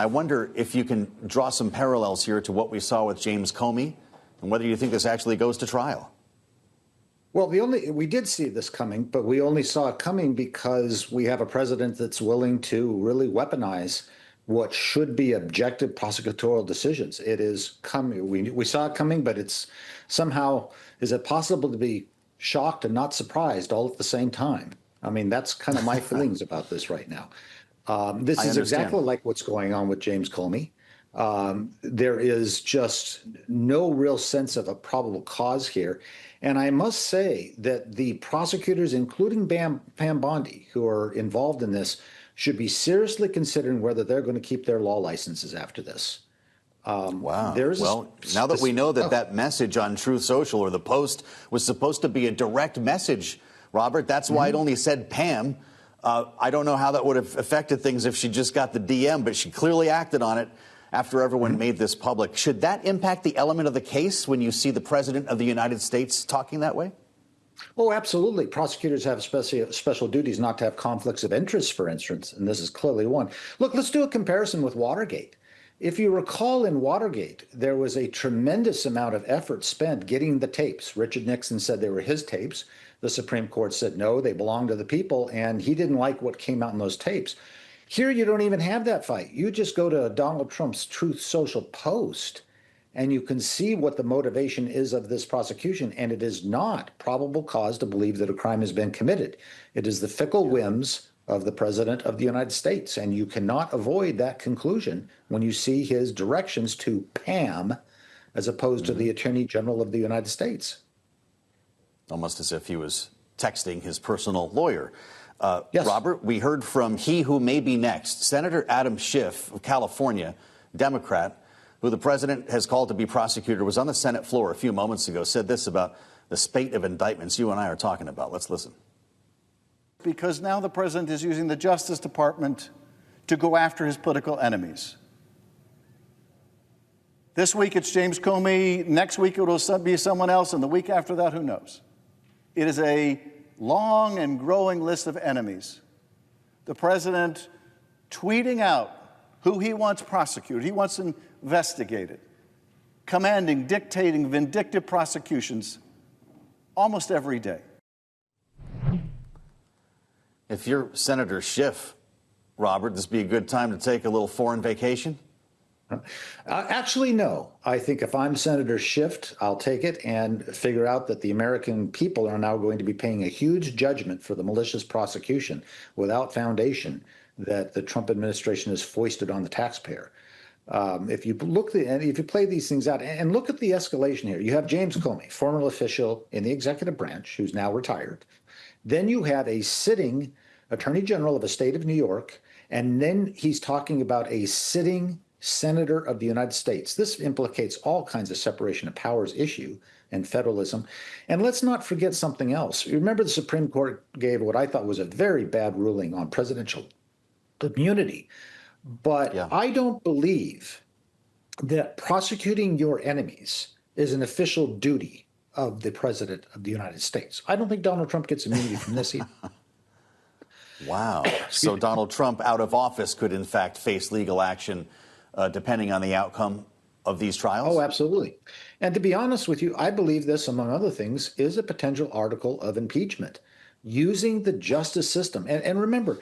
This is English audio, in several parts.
I wonder if you can draw some parallels here to what we saw with James Comey and whether you think this actually goes to trial. Well, we did see this coming, but we only saw it coming because we have a president that's willing to really weaponize what should be objective prosecutorial decisions. It is coming. We saw it coming, but it's somehow, is it possible to be shocked and not surprised all at the same time? I mean, that's kind of my feelings about this right now. This is exactly like what's going on with James Comey. There is just no real sense of a probable cause here. And I must say that the prosecutors, including Pam Bondi, who are involved in this, should be seriously considering whether they're going to keep their law licenses after this. Wow. Well, now that we know that that message on Truth Social or the post was supposed to be a direct message, Robert, that's why it only said Pam. I don't know how that would have affected things if she just got the DM, but she clearly acted on it after everyone made this public. Should that impact the element of the case when you see the President of the United States talking that way? Oh, absolutely. Prosecutors have special duties not to have conflicts of interest, for instance, and this is clearly one. Look, let's do a comparison with Watergate. If you recall, in Watergate, there was a tremendous amount of effort spent getting the tapes. Richard Nixon said they were his tapes. The Supreme Court said, no, they belong to the people, and he didn't like what came out in those tapes. Here, you don't even have that fight. You just go to Donald Trump's Truth Social post, and you can see what the motivation is of this prosecution, and it is not probable cause to believe that a crime has been committed. It is the fickle whims of the President of the United States, and you cannot avoid that conclusion when you see his directions to Pam as opposed to the Attorney General of the United States. Almost as if he was texting his personal lawyer. Yes. Robert, we heard from he who may be next, Senator Adam Schiff of California, Democrat, who the president has called to be prosecutor, was on the Senate floor a few moments ago, said this about the spate of indictments you and I are talking about. Let's listen. Because now the president is using the Justice Department to go after his political enemies. This week it's James Comey, next week it will be someone else, and the week after that, who knows? It is a long and growing list of enemies. The president tweeting out who he wants prosecuted, he wants investigated, commanding, dictating vindictive prosecutions almost every day. If you're Senator Schiff, Robert, this would be a good time to take a little foreign vacation? Actually, no. I think if I'm Senator Schiff, I'll take it and figure out that the American people are now going to be paying a huge judgment for the malicious prosecution without foundation that the Trump administration has foisted on the taxpayer. If you play these things out and look at the escalation here, you have James Comey, former official in the executive branch, who's now retired. Then you have a sitting Attorney General of the state of New York, and then he's talking about a sitting Senator of the United States. This implicates all kinds of separation of powers issue and federalism. And let's not forget something else. You remember the Supreme Court gave what I thought was a very bad ruling on presidential immunity. But I don't believe that prosecuting your enemies is an official duty of the President of the United States. I don't think Donald Trump gets immunity from this either. Wow. So Donald Trump out of office could, in fact, face legal action depending on the outcome of these trials? Oh, absolutely. And to be honest with you, I believe this, among other things, is a potential article of impeachment using the justice system. And remember,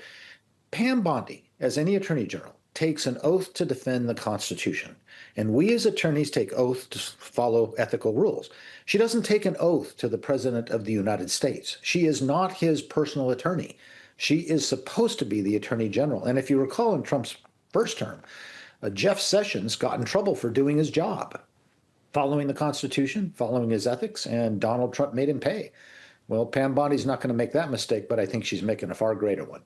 Pam Bondi, as any attorney general, takes an oath to defend the Constitution. And we as attorneys take oath to follow ethical rules. She doesn't take an oath to the President of the United States. She is not his personal attorney. She is supposed to be the attorney general. And if you recall in Trump's first term, Jeff Sessions got in trouble for doing his job, following the Constitution, following his ethics, and Donald Trump made him pay. Well, Pam Bondi's not going to make that mistake, but I think she's making a far greater one.